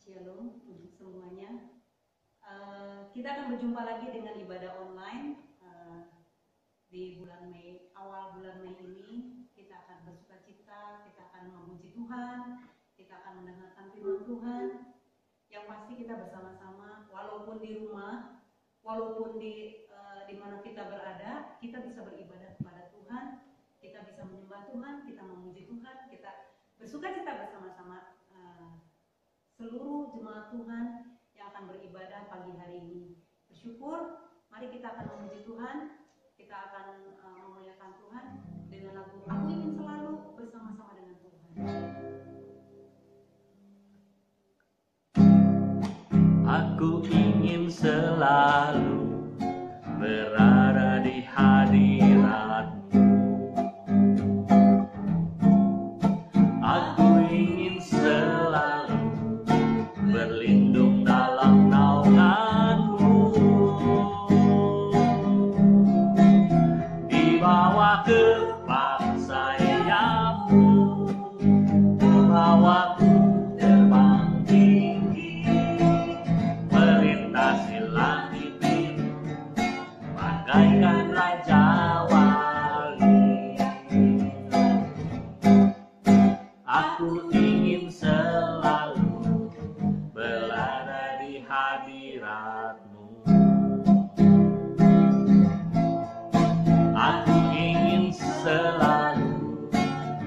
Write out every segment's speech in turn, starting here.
Shalom untuk semuanya. Kita akan berjumpa lagi dengan ibadah online di bulan Mei. Awal bulan Mei ini kita akan bersukacita, kita akan memuji Tuhan, kita akan mendengarkan firman Tuhan. Yang pasti kita bersama-sama, walaupun di rumah, walaupun di mana kita berada, kita bisa beribadah kepada Tuhan, kita bisa menyembah Tuhan, kita memuji Tuhan, kita bersukacita bersama-sama. Seluruh jemaat Tuhan yang akan beribadah pagi hari ini bersyukur. Mari kita akan memuji Tuhan, kita akan memuliakan Tuhan dengan lagu Aku Ingin Selalu bersama-sama dengan Tuhan. Aku ingin selalu berada di hadirat-Mu. Aku ingin selalu berlindung dalam naungan-Mu, di bawah kepak sayap-Mu, membawaku terbang tinggi, melintasi langit biru, bagaikan raja wali. Aku ingin selalu berada di hadirat-Mu. Aku ingin selalu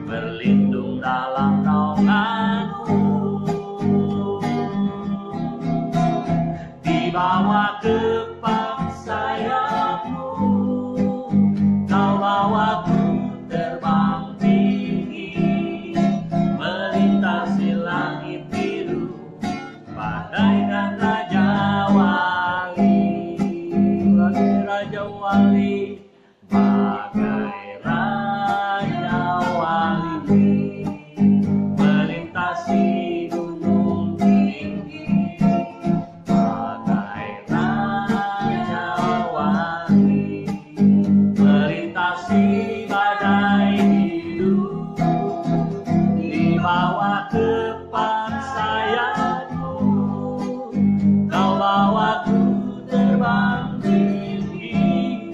berlindung dalam naungan-Mu, di bawah kepak sayap-Mu, Kau bawaku terbang tinggi, melintasi langit biru, bagaikan raja wali, bagai raja wali, bagai raja wali, melintasi gunung tinggi, bagai raja wali, melintasi badai hidup, di bawah kepak sayap-Mu, Kau bawaku terbang tinggi,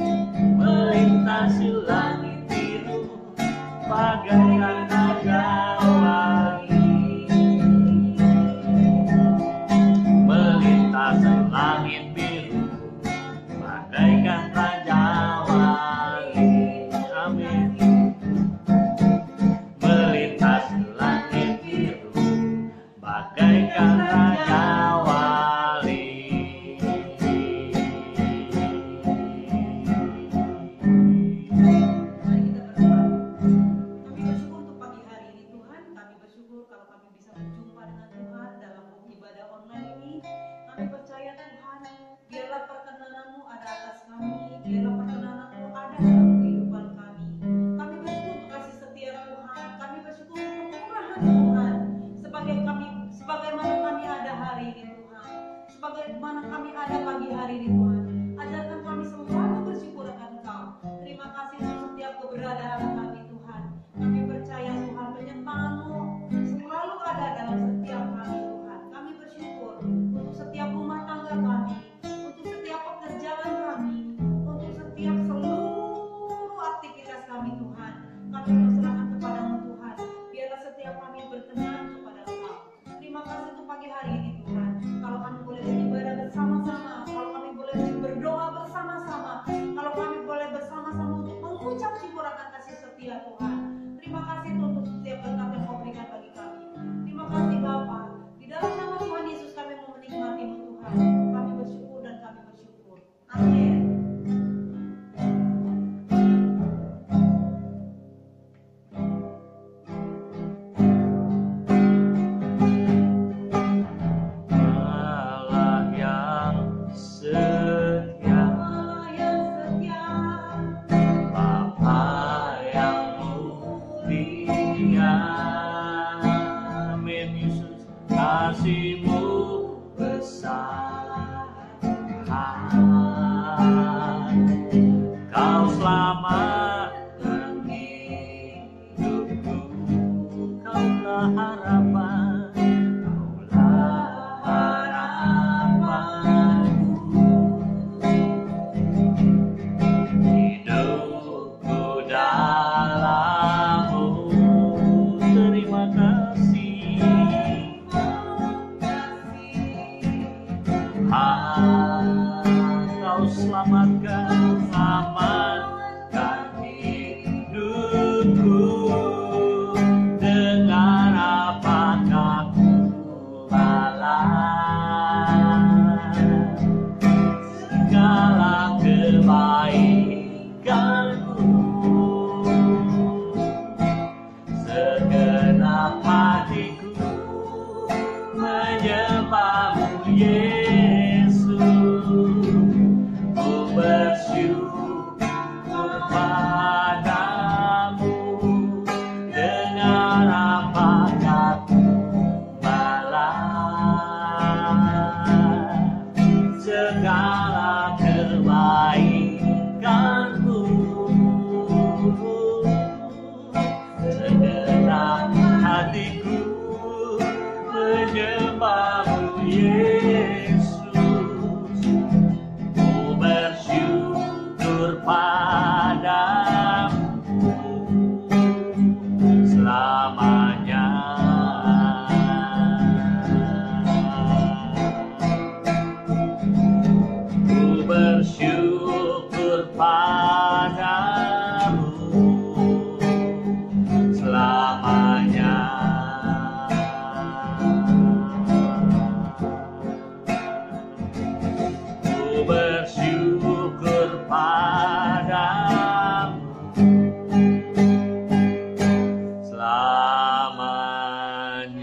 melintasi langit biru, bagaikan raja wali, melintasi langit biru, bagaikan raja wali. Amin. Melintasi langit biru, bagaikan raja wali. Mari kita berdoa. Kami bersyukur untuk pagi hari ini Tuhan. Kami bersyukur kalau kami bisa berjumpa dengan Tuhan dalam ibadah online ini. Kami percaya Tuhan, biarlah perkenanan-Mu ada atas kami, biarlah perkenanan-Mu ada dalam kehidupan kami. Kami bersyukur untuk kasih setia Tuhan. Kami bersyukur untuk kemurahan Tuhan. Sebagaimana kami ada hari ini Tuhan, sebagaimana kami ada pagi hari ini Tuhan, ajarkan kami selalu bersyukur akan Engkau. Terima kasih untuk setiap keberadaan kami Tuhan. Kami percaya Tuhan, penyertaan-Mu selalu ada dalam setiap kami Tuhan. Kami bersyukur untuk setiap rumah tangga kami, untuk setiap pekerjaan kami, untuk setiap seluruh aktivitas kami Tuhan. Kami berserahkan kepadamu Tuhan. Biarlah setiap kami berkenan kepada Engkau. Terima kasih untuk pagi hari ini Tuhan. Kalau kami boleh beribadah bersama-sama, kalau kami boleh berdoa bersama-sama, kalau kami boleh bersama-sama untuk mengucap syukur akan kasih setia Tuhan. Terima kasih Tuhan untuk setiap berkat yang Kau berikan bagi kami. Terima kasih Bapa. Di dalam nama Tuhan Yesus kami mau menikmati-Mu Tuhan. Kami bersyukur dan kami bersyukur. Amin. Allah yang setia, Allah yang setia, Bapa yang mulia, amin. Yesus, kasih-Mu besar, Kau selamatkan hidupku, Kaulah harapan, Kaulah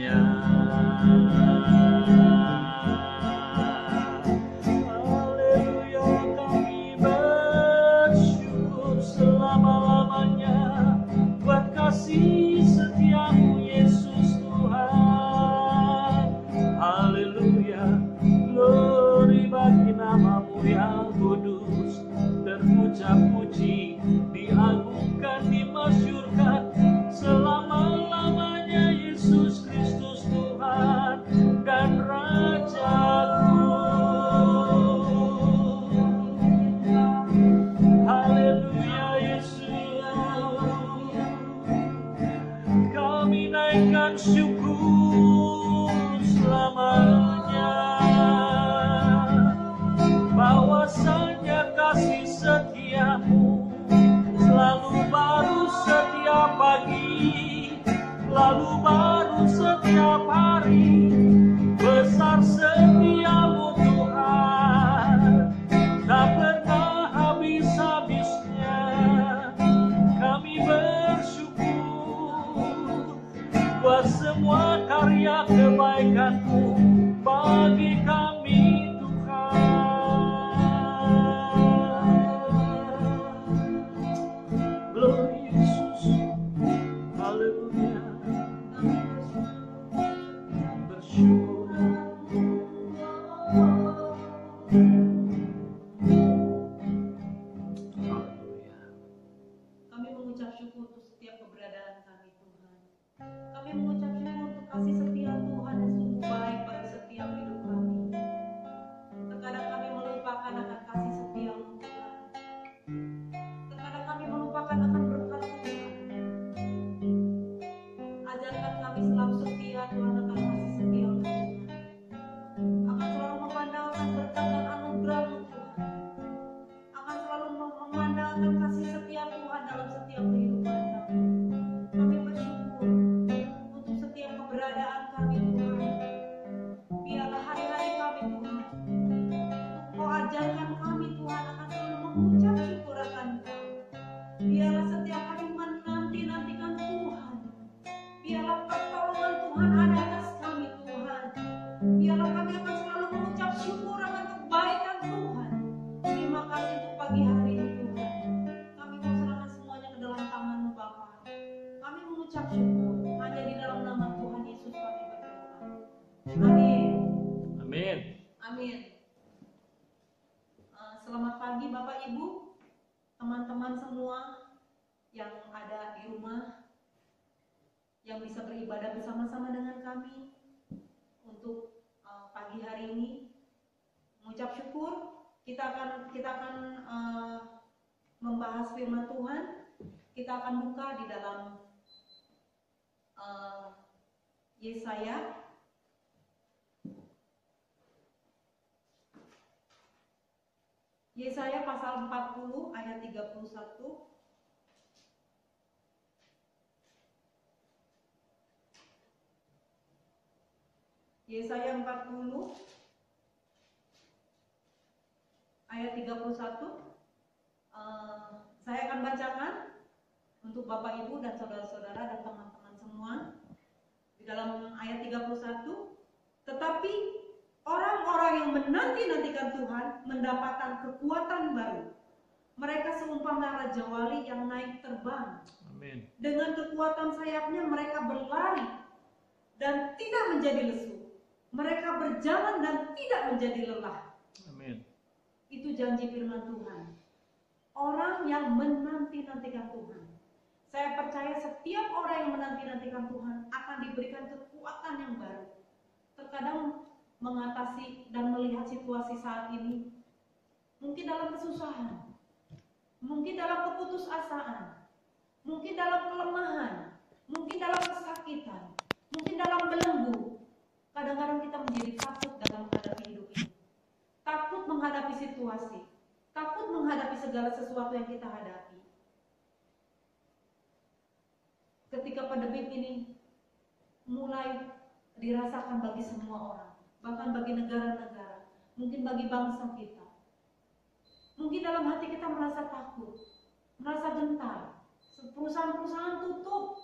selamanya. Haleluya, kami bersyukur selama-lamanya buat kasih setiamu Yesus Tuhan. Haleluya, glory bagi namamu yang kudus, terpuja puji, diagungkan, dimasyurkan selama-lamanya Yesus Kristus Tuhan dan Rajaku. Haleluya Yesus, kami naikkan syukur selamanya, bahwasanya kasih setiamu selalu baru setiap pagi, selalu baru setiap hari. Besar setiamu Tuhan, tak pernah habis-habisnya. Kami bersyukur buat semua karya kebaikan-Mu bagi kami Tuhan. Glory Yesus, haleluya, bersyukur. Haleluya. Kami mengucap syukur untuk setiap keberadaan kami Tuhan. Kami mengucap syukur untuk kasih setia Tuhan yang sungguh baik bagi setiap hidup kami. Terkadang kami melupakan akan kasih setia-Mu Tuhan. Terkadang kami melupakan akan berkat Tuhan. Ajarkan kami selalu setia Tuhan akan kasih setia-Mu Tuhan. Akan selalu memandangkan berkat dan anugerah-Mu Tuhan. Akan selalu memandangkan kasih setia Tuhan dalam setiap kehidupan kami. Kami bersyukur untuk setiap keberadaan kami Tuhan. Biarlah hari-hari kami Tuhan, Engkau ajarkan kami Tuhan akan selalu mengucap syukur akan Engkau. Biarlah setiap hari menanti-nantikan Tuhan. Biarlah pertolongan Tuhan ada atas kami Tuhan. Biarlah kami akan selalu mengucap syukur akan kebaikan Tuhan. Terima kasih untuk pagi hari ini Tuhan. Kami mau serahkan semuanya ke dalam tangan-Mu Bapa. Kami mengucap syukur hanya di dalam nama Tuhan Yesus kami berdoa. Amin. Amin. Amin. Selamat pagi Bapak Ibu, teman-teman semua yang ada di rumah, yang bisa beribadah bersama-sama dengan kami untuk pagi hari ini. Mengucap syukur, kita akan membahas firman Tuhan. Kita akan buka di dalam Yesaya pasal 40 ayat 31. Yesaya 40 ayat 31. Saya akan bacakan untuk Bapak Ibu dan saudara-saudara dan teman-teman semua. Di dalam ayat 31, tetapi orang-orang yang menanti-nantikan Tuhan mendapatkan kekuatan baru. Mereka seumpama raja wali yang naik terbang. Amin. Dengan kekuatan sayapnya mereka berlari dan tidak menjadi lesu. Mereka berjalan dan tidak menjadi lelah. Amin. Itu janji firman Tuhan. Orang yang menanti-nantikan Tuhan. Saya percaya setiap orang yang menanti-nantikan Tuhan akan diberikan kekuatan yang baru. Terkadang mengatasi dan melihat situasi saat ini, mungkin dalam kesusahan, mungkin dalam keputusasaan, mungkin dalam kelemahan, mungkin dalam kesakitan, mungkin dalam belenggu. Kadang-kadang kita menjadi takut dalam menghadapi hidup ini. Takut menghadapi situasi, takut menghadapi segala sesuatu yang kita hadapi. Ketika pandemi ini mulai dirasakan bagi semua orang, bahkan bagi negara-negara, mungkin bagi bangsa kita. Mungkin dalam hati kita merasa takut, merasa gentar. Perusahaan-perusahaan tutup,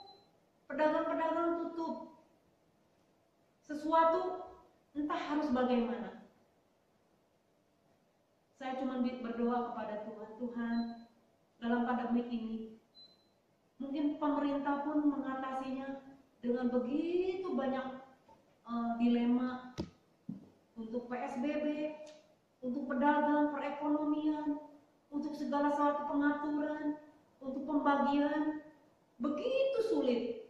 pedagang-pedagang tutup. sesuatu entah harus bagaimana. Saya cuma berdoa kepada Tuhan, Tuhan, dalam pandemi ini, mungkin pemerintah pun mengatasinya dengan begitu banyak dilema untuk PSBB, untuk pedagang, perekonomian, untuk segala suatu pengaturan, untuk pembagian, begitu sulit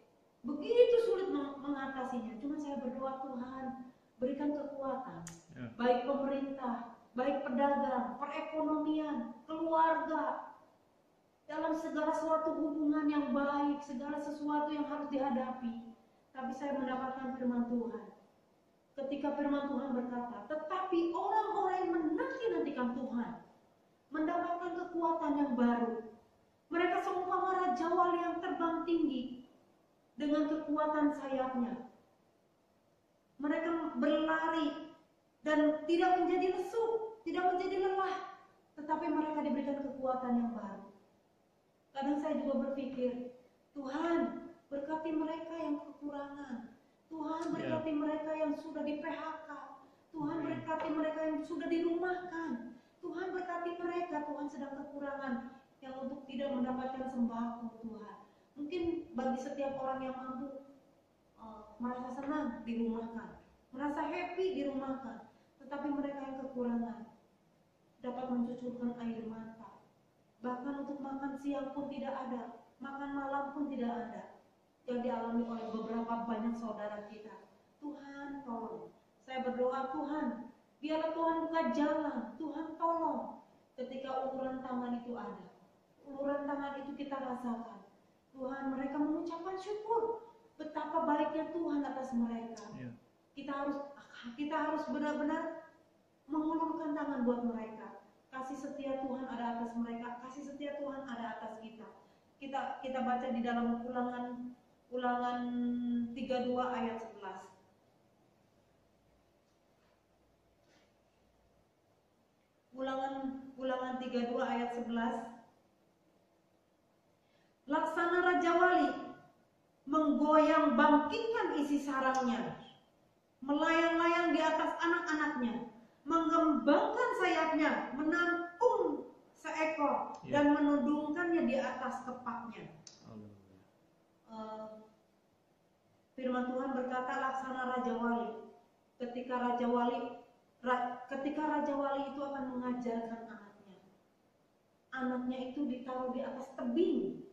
mengatasinya. Cuma saya berdoa, Tuhan, berikan kekuatan, baik pemerintah, baik pedagang, perekonomian, keluarga, dalam segala suatu hubungan yang baik, segala sesuatu yang harus dihadapi. Tapi saya mendapatkan firman Tuhan. Ketika firman Tuhan berkata, tetapi orang-orang yang menanti-nantikan Tuhan mendapatkan kekuatan yang baru. Mereka seumpama raja wali yang terbang tinggi dengan kekuatan sayapnya. Mereka berlari dan tidak menjadi lesu, tidak menjadi lelah, tetapi mereka diberikan kekuatan yang baru. Kadang saya juga berpikir, Tuhan, berkati mereka yang kekurangan. Tuhan, berkati mereka yang sudah di PHK. Tuhan, berkati mereka yang sudah dirumahkan. Tuhan, berkati mereka, Tuhan sedang kekurangan yang untuk tidak mendapatkan sembako, Tuhan. Mungkin bagi setiap orang yang mampu merasa senang dirumahkan, merasa happy dirumahkan, tetapi mereka yang kekurangan dapat mencucurkan air mata. Bahkan untuk makan siang pun tidak ada, makan malam pun tidak ada, yang dialami oleh beberapa banyak saudara kita. Tuhan tolong. Saya berdoa, Tuhan, biarlah Tuhan buka jalan. Tuhan tolong. Ketika uluran tangan itu ada, uluran tangan itu kita rasakan, Tuhan, mereka mengucapkan syukur betapa baiknya Tuhan atas mereka. Kita harus benar-benar mengulurkan tangan buat mereka. Kasih setia Tuhan ada atas mereka, kasih setia Tuhan ada atas kita. Kita baca di dalam Ulangan 32 ayat 11. Ulangan 32 ayat 11. Laksana Raja Wali menggoyang bangkitkan isi sarangnya, melayang-layang di atas anak-anaknya, mengembangkan sayapnya, menampung seekor dan menudungkannya di atas kepaknya. Firman Tuhan berkata, laksana Raja Wali. Ketika Raja Wali itu akan mengajarkan anaknya itu ditaruh di atas tebing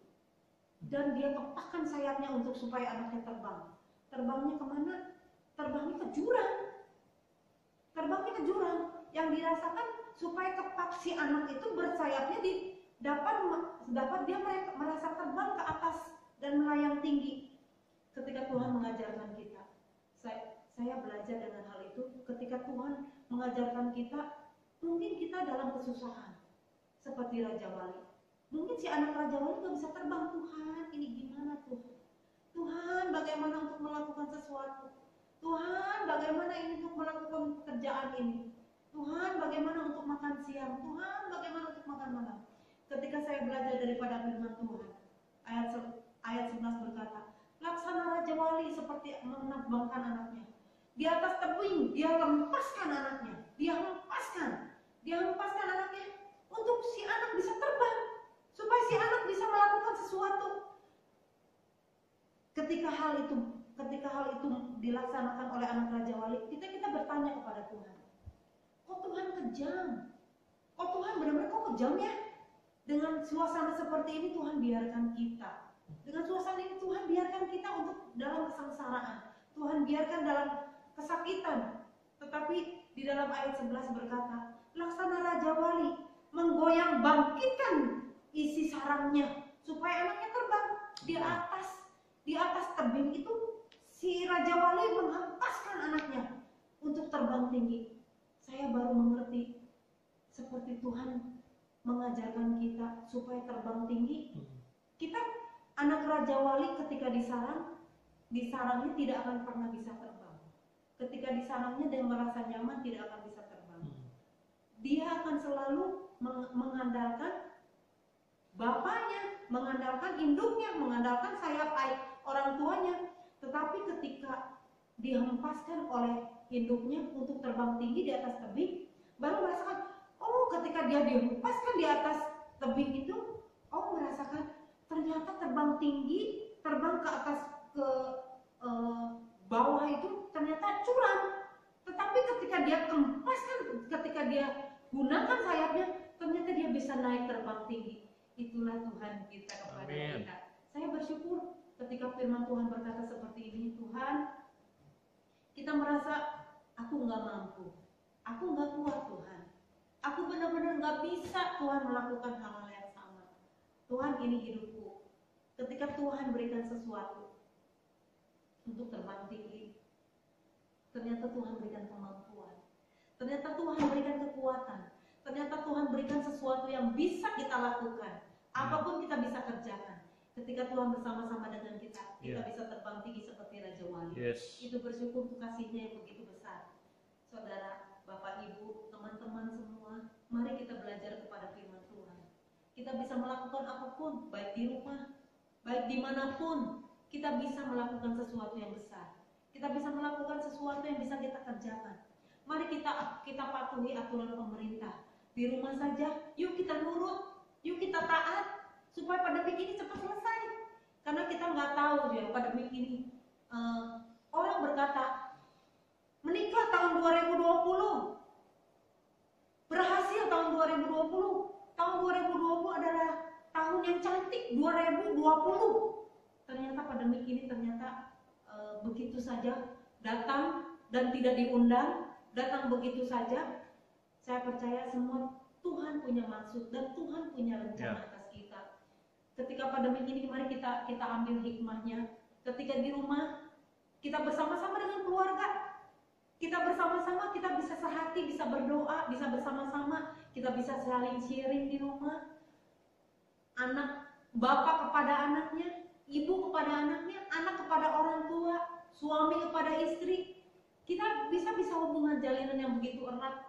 dan dia kepakkan sayapnya untuk supaya anaknya terbang. Terbangnya kemana? Terbangnya ke jurang. Yang dirasakan supaya kepak si anak itu bersayapnya dapat dia merasa terbang ke atas dan melayang tinggi. Ketika Tuhan mengajarkan kita, saya belajar dengan hal itu. Ketika Tuhan mengajarkan kita, mungkin kita dalam kesusahan seperti Raja Wali. Mungkin si anak Raja Wali nggak bisa terbang. Tuhan, ini gimana Tuhan? Tuhan, bagaimana untuk melakukan sesuatu? Tuhan, bagaimana ini untuk melakukan pekerjaan ini? Tuhan, bagaimana untuk makan siang? Tuhan, bagaimana untuk makan malam? Ketika saya belajar daripada firman Tuhan, ayat 11 berkata, laksana Raja Wali seperti menerbangkan anaknya. Di atas tebing, dia lepaskan anaknya. Dia lepaskan anaknya untuk si anak bisa terbang, supaya si anak bisa melakukan sesuatu. Ketika hal itu dilaksanakan oleh anak Raja Wali, kita bertanya kepada Tuhan, kok Tuhan kejam? Kok Tuhan benar-benar kejam ya? Dengan suasana seperti ini Tuhan biarkan kita. Dengan suasana ini Tuhan biarkan kita untuk dalam kesengsaraan. Tuhan biarkan dalam kesakitan. Tetapi di dalam ayat 11 berkata, laksana Raja Wali menggoyang bangkitkan isi sarangnya supaya anaknya terbang di atas tebing itu. Si Raja Wali menghempaskan anaknya untuk terbang tinggi. Saya baru mengerti seperti Tuhan mengajarkan kita supaya terbang tinggi. Kita anak Raja Wali ketika disarangnya tidak akan pernah bisa terbang. Ketika disarangnya dia merasa nyaman, tidak akan bisa terbang. Dia akan selalu mengandalkan bapaknya, mengandalkan induknya, mengandalkan sayap orang tuanya. Tetapi ketika dihempaskan oleh induknya untuk terbang tinggi di atas tebing, baru merasakan, oh ketika dia dihempaskan di atas tebing itu, oh merasakan ternyata terbang tinggi, terbang ke atas ke bawah itu ternyata curam. Tetapi ketika dia kempaskan, ketika dia gunakan sayapnya, ternyata dia bisa naik terbang tinggi. Itulah Tuhan kita kepada Amin. kita. Saya bersyukur ketika firman Tuhan berkata seperti ini, Tuhan, kita merasa aku nggak mampu, aku nggak kuat Tuhan, aku benar-benar nggak bisa Tuhan melakukan hal-hal yang sama. Tuhan, ini hidupku. Ketika Tuhan berikan sesuatu untuk terbang tinggi, ternyata Tuhan berikan kemampuan, ternyata Tuhan berikan kekuatan, ternyata Tuhan berikan sesuatu yang bisa kita lakukan. Apapun kita bisa kerjakan. Ketika Tuhan bersama-sama dengan kita bisa terbang tinggi seperti Raja Wali. Itu bersyukur untuk kasih-Nya yang begitu besar. Saudara, Bapak, Ibu, teman-teman semua, mari kita belajar kepada firman Tuhan. Kita bisa melakukan apapun, baik di rumah, baik dimanapun, kita bisa melakukan sesuatu yang besar. Kita bisa melakukan sesuatu yang bisa kita kerjakan. Mari kita patuhi aturan pemerintah. Di rumah saja, yuk kita nurut, yuk kita taat, supaya pandemi ini cepat selesai. Karena kita nggak tahu ya pandemi ini. Orang berkata, menikah tahun 2020, berhasil tahun 2020. Tahun 2020 adalah tahun yang cantik, 2020. Ternyata pandemi ini begitu saja datang dan tidak diundang, datang begitu saja. Saya percaya semua Tuhan punya maksud dan Tuhan punya rencana atas kita. Ketika pandemi ini, mari kita ambil hikmahnya. Ketika di rumah, kita bersama-sama dengan keluarga, kita bersama-sama, kita bisa sehati, bisa berdoa, bisa bersama-sama, kita bisa saling sharing di rumah. Anak, bapak kepada anaknya, ibu kepada anaknya, anak kepada orang tua, suami kepada istri. Kita bisa hubungan jalinan yang begitu erat.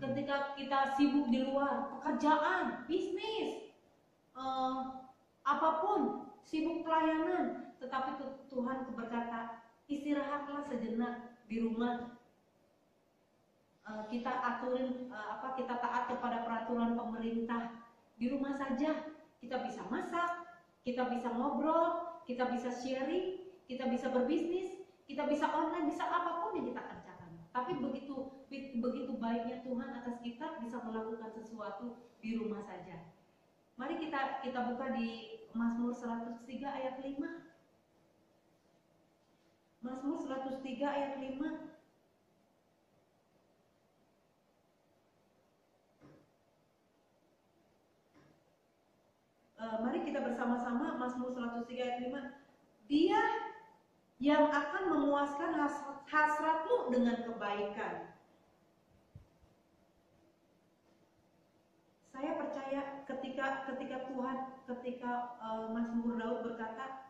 Ketika kita sibuk di luar, pekerjaan, bisnis, apapun, sibuk pelayanan, tetapi Tuhan berkata, istirahatlah sejenak di rumah. Kita kita taat kepada peraturan pemerintah. Di rumah saja kita bisa masak, kita bisa ngobrol, kita bisa sharing, kita bisa berbisnis, kita bisa online, bisa apapun yang kita kerjakan. Tapi begitu baiknya Tuhan atas kita bisa melakukan sesuatu di rumah saja. Mari kita buka di Mazmur 103 ayat 5. Mazmur 103 ayat 5. Mari kita bersama-sama Mazmur 103 ayat 5. Dia yang akan memuaskan hasratmu dengan kebaikan. Saya percaya ketika Mazmur Daud berkata,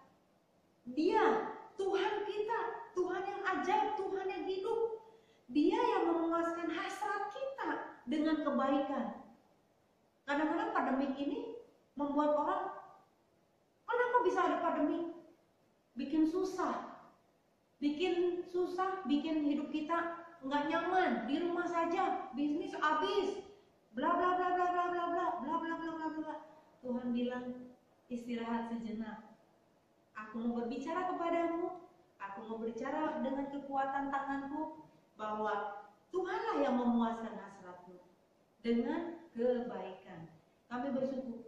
Dia Tuhan kita, Tuhan yang ajaib, Tuhan yang hidup. Dia yang memuaskan hasrat kita dengan kebaikan. Kadang-kadang pandemi ini membuat orang, kenapa bisa ada pandemi? Bikin susah, bikin hidup kita nggak nyaman, di rumah saja, bisnis habis, bla bla bla bla bla bla bla bla bla bla bla bla. Tuhan bilang, istirahat sejenak. Aku mau berbicara kepadamu, aku mau berbicara dengan kekuatan tanganku, bahwa Tuhanlah yang memuaskan hasratmu dengan kebaikan. Kami bersyukur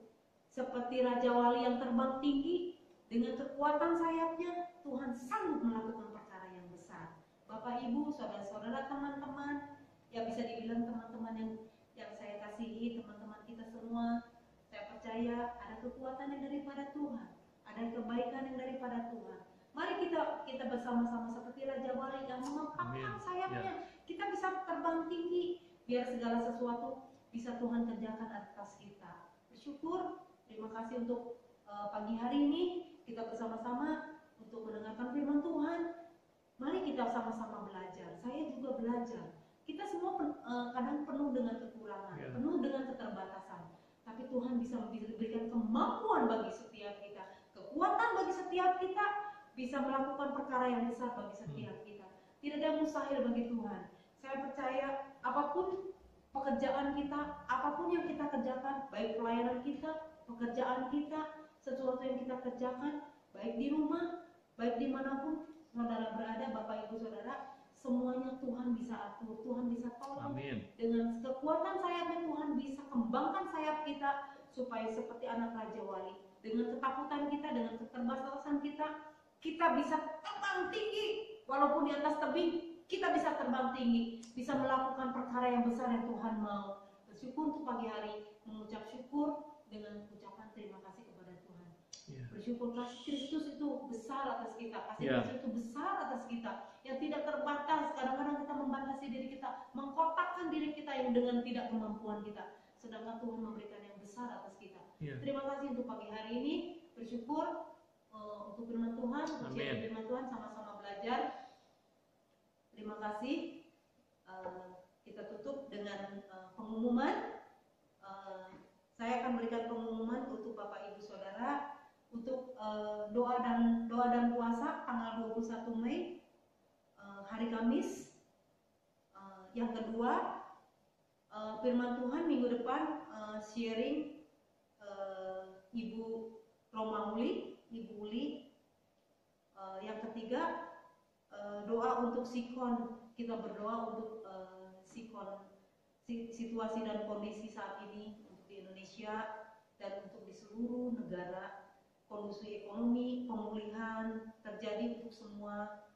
seperti Raja Wali yang terbang tinggi, dengan kekuatan sayapnya Tuhan sanggup melakukan perkara yang besar. Bapak, Ibu, saudara-saudara, teman-teman, ya bisa dibilang teman-teman yang saya kasihi, teman-teman kita semua, saya percaya ada kekuatan yang daripada Tuhan, ada kebaikan yang daripada Tuhan. Mari kita bersama-sama seperti Raja Wali yang mengepakkan sayapnya, kita bisa terbang tinggi, biar segala sesuatu bisa Tuhan kerjakan atas kita. Bersyukur, terima kasih untuk pagi hari ini kita bersama-sama untuk mendengarkan firman Tuhan. Mari kita sama-sama belajar. Saya juga belajar. Kita semua kadang penuh dengan kekurangan, penuh dengan keterbatasan. Tapi Tuhan bisa memberikan kemampuan bagi setiap kita, kekuatan bagi setiap kita, bisa melakukan perkara yang besar bagi setiap kita. Tidak ada yang mustahil bagi Tuhan. Saya percaya apapun pekerjaan kita, apapun yang kita kerjakan, baik pelayanan kita, pekerjaan kita, sesuatu yang kita kerjakan, baik di rumah, baik dimanapun saudara berada, Bapak Ibu Saudara, semuanya Tuhan bisa atur, Tuhan bisa tolong. Amin. Dengan kekuatan sayapnya Tuhan bisa kembangkan sayap kita supaya seperti anak Raja Wali. Dengan ketakutan kita, dengan keterbatasan kita bisa terbang tinggi. Walaupun di atas tebing, kita bisa terbang tinggi, bisa melakukan perkara yang besar yang Tuhan mau. Bersyukur untuk pagi hari, mengucap syukur dengan ucapan terima kasih kepada Tuhan. Ya. Bersyukur kasih Kristus itu besar atas kita, kasih Ya. Kristus itu besar atas kita, yang tidak terbatas. Kadang-kadang kita membatasi diri kita, mengkotakkan diri kita yang dengan tidak kemampuan kita, sedangkan Tuhan memberikan yang besar atas kita. Ya. Terima kasih untuk pagi hari ini, bersyukur untuk firman Tuhan, untuk Amin. sharing firman Tuhan, sama-sama belajar. Terima kasih. Kita tutup dengan pengumuman. Saya akan berikan pengumuman untuk Bapak Ibu Saudara untuk doa dan puasa tanggal 21 Mei hari Kamis. Yang kedua, firman Tuhan minggu depan sharing Ibu Romauli, Ibu Uli. Yang ketiga, doa untuk Sikon. Kita berdoa untuk Sikon, situasi dan kondisi saat ini untuk di Indonesia dan untuk di seluruh negara. Kondisi ekonomi, pemulihan terjadi untuk semua.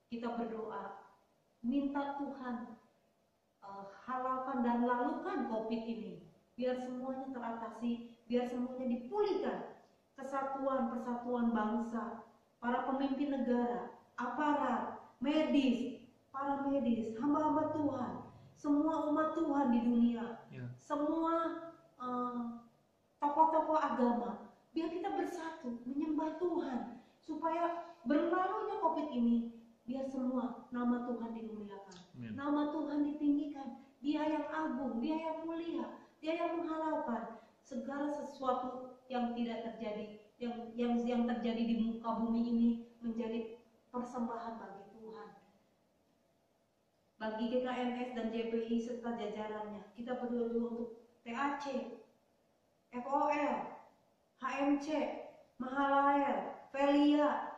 Kita berdoa, minta Tuhan halalkan dan lalukan COVID ini, biar semuanya teratasi, biar semuanya dipulihkan. Kesatuan, persatuan bangsa, para pemimpin negara, aparat, medis, para medis, hamba-hamba Tuhan, semua umat Tuhan di dunia, Ya. semua tokoh-tokoh agama, biar kita bersatu menyembah Tuhan, supaya berlalunya COVID ini, biar semua nama Tuhan dimuliakan, Amin. nama Tuhan ditinggikan. Dia yang agung, Dia yang mulia, Dia yang menghalalkan segala sesuatu yang tidak terjadi, yang terjadi di muka bumi ini menjadi persembahan bagi Tuhan. Bagi GKMS dan JPI serta jajarannya, kita berdoa juga untuk TAC, FOL, HMC, Mahalael, Velia,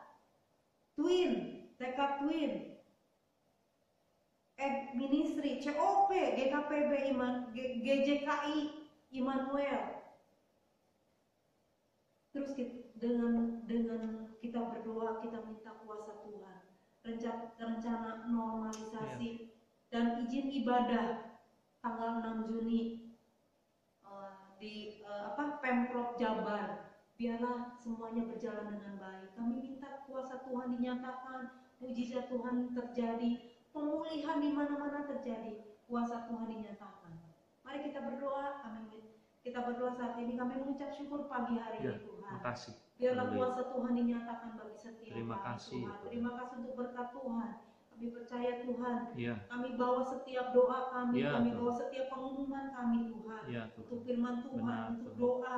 Twin, Tekad Twin, Ministry, COP, GKPB, GJKI, Immanuel. Terus dengan kita berdoa, kita minta kuasa Tuhan, rencana normalisasi dan izin ibadah tanggal 6 Juni di Pemprov Jabar, biarlah semuanya berjalan dengan baik. Kami minta kuasa Tuhan dinyatakan, mujizat Tuhan terjadi, pemulihan di mana-mana terjadi, kuasa Tuhan dinyatakan. Mari kita berdoa, kita berdoa saat ini, kami mengucap syukur pagi hari ini Tuhan. Terima kasih. Biarlah kuasa Tuhan dinyatakan bagi setiap Terima kami, kasih, Tuhan. Tuhan. Terima kasih untuk berkat Tuhan. Kami percaya Tuhan. Ya. Kami bawa setiap doa kami, Ya, kami Tuhan. bawa setiap pengumuman kami Tuhan. Ya, Tuhan. Untuk firman Tuhan, Benar, untuk Tuhan. doa,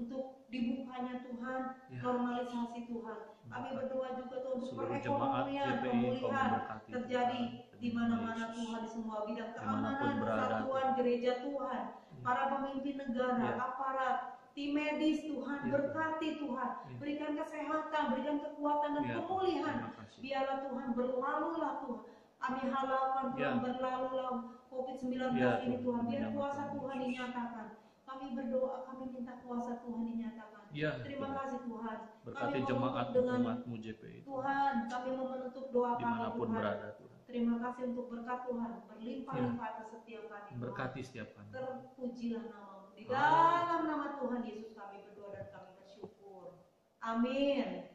untuk dibukanya Tuhan, Ya. normalisasi Tuhan. Kami berdoa juga Tuhan untuk Seluruh jemaat perekonomian, GPI kau pemulihan memberkati terjadi Tuhan. di mana-mana Yesus. Tuhan, di semua bidang Dimanapun keamanan, berada, persatuan gereja Tuhan, para pemimpin negara, Ya. aparat, tim medis Tuhan, Ya. berkati Tuhan, Ya. berikan kesehatan, berikan kekuatan dan Ya, pemulihan. terima kasih. Biarlah Tuhan berlalulah Tuhan. Kami halalkan Tuhan, Ya. berlalulah COVID-19 Ya, ini Tuhan. Biar Tuhan. kuasa Tuhan dinyatakan. Kami berdoa, kami minta kuasa Tuhan dinyatakan. Ya, Terima Tuhan. kasih Tuhan. Berkati Kami jemaat menutup dengan umatmu JPI Tuhan, kami menutup doa kami dimanapun Tuhan. berada Tuhan. Terima kasih untuk berkat Tuhan, berlimpah-limpah atas setiap kami Tuhan. Berkati setiap kami. Terpujilah namamu. Di dalam nama Tuhan Yesus kami berdoa dan kami bersyukur. Amin.